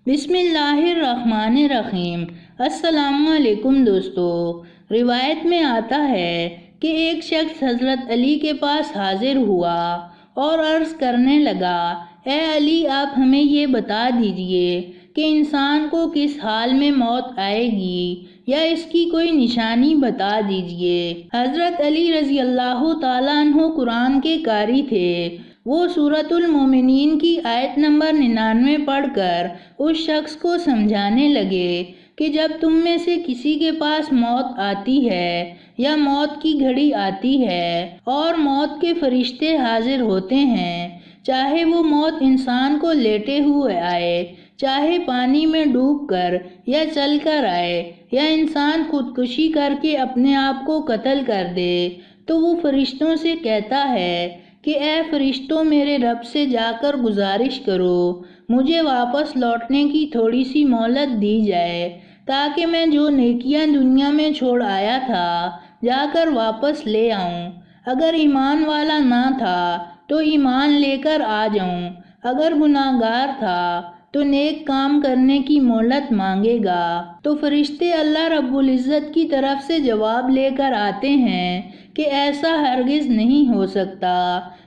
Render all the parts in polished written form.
بسم اللہ الرحمن الرحیم۔ السلام علیکم دوستو۔ روایت میں آتا ہے کہ ایک شخص حضرت علی کے پاس حاضر ہوا اور عرض کرنے لگا، اے علی، آپ ہمیں یہ بتا دیجئے کہ انسان کو کس حال میں موت آئے گی، یا اس کی کوئی نشانی بتا دیجئے۔ حضرت علی رضی اللہ تعالیٰ عنہ قرآن کے قاری تھے۔ وہ سورۃ المومنین کی آیت نمبر 99 پڑھ کر اس شخص کو سمجھانے لگے کہ جب تم میں سے کسی کے پاس موت آتی ہے یا موت کی گھڑی آتی ہے اور موت کے فرشتے حاضر ہوتے ہیں، چاہے وہ موت انسان کو لیٹے ہوئے آئے، چاہے پانی میں ڈوب کر یا چل کر آئے، یا انسان خودکشی کر کے اپنے آپ کو قتل کر دے، تو وہ فرشتوں سے کہتا ہے کہ اے فرشتوں، میرے رب سے جا کر گزارش کرو، مجھے واپس لوٹنے کی تھوڑی سی مہلت دی جائے تاکہ میں جو نیکیاں دنیا میں چھوڑ آیا تھا جا کر واپس لے آؤں۔ اگر ایمان والا نہ تھا تو ایمان لے کر آ جاؤں، اگر گناہگار تھا تو نیک کام کرنے کی مہلت مانگے گا۔ تو فرشتے اللہ رب العزت کی طرف سے جواب لے کر آتے ہیں کہ ایسا ہرگز نہیں ہو سکتا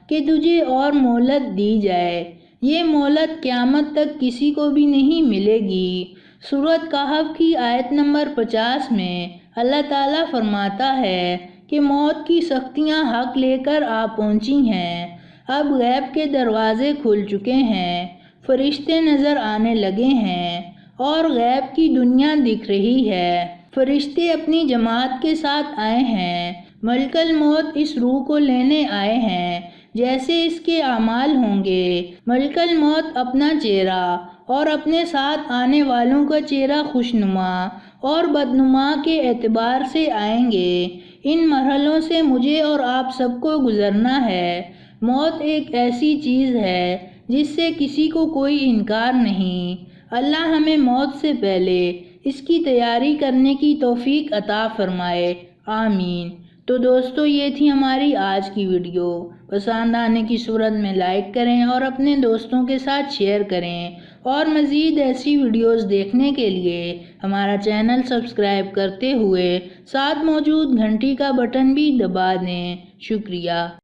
کہ تجھے اور مہلت دی جائے، یہ مہلت قیامت تک کسی کو بھی نہیں ملے گی۔ سورۃ کہف کی آیت نمبر 50 میں اللہ تعالیٰ فرماتا ہے کہ موت کی سختیاں حق لے کر آ پہنچی ہیں، اب غیب کے دروازے کھل چکے ہیں، فرشتے نظر آنے لگے ہیں اور غیب کی دنیا دکھ رہی ہے۔ فرشتے اپنی جماعت کے ساتھ آئے ہیں، ملک الموت اس روح کو لینے آئے ہیں جیسے اس کے اعمال ہوں گے۔ ملک الموت اپنا چہرہ اور اپنے ساتھ آنے والوں کا چہرہ خوشنما اور بدنما کے اعتبار سے آئیں گے۔ ان مرحلوں سے مجھے اور آپ سب کو گزرنا ہے۔ موت ایک ایسی چیز ہے جس سے کسی کو کوئی انکار نہیں۔ اللہ ہمیں موت سے پہلے اس کی تیاری کرنے کی توفیق عطا فرمائے، آمین۔ تو دوستو، یہ تھی ہماری آج کی ویڈیو۔ پسند آنے کی صورت میں لائک کریں اور اپنے دوستوں کے ساتھ شیئر کریں، اور مزید ایسی ویڈیوز دیکھنے کے لیے ہمارا چینل سبسکرائب کرتے ہوئے ساتھ موجود گھنٹی کا بٹن بھی دبا دیں۔ شکریہ۔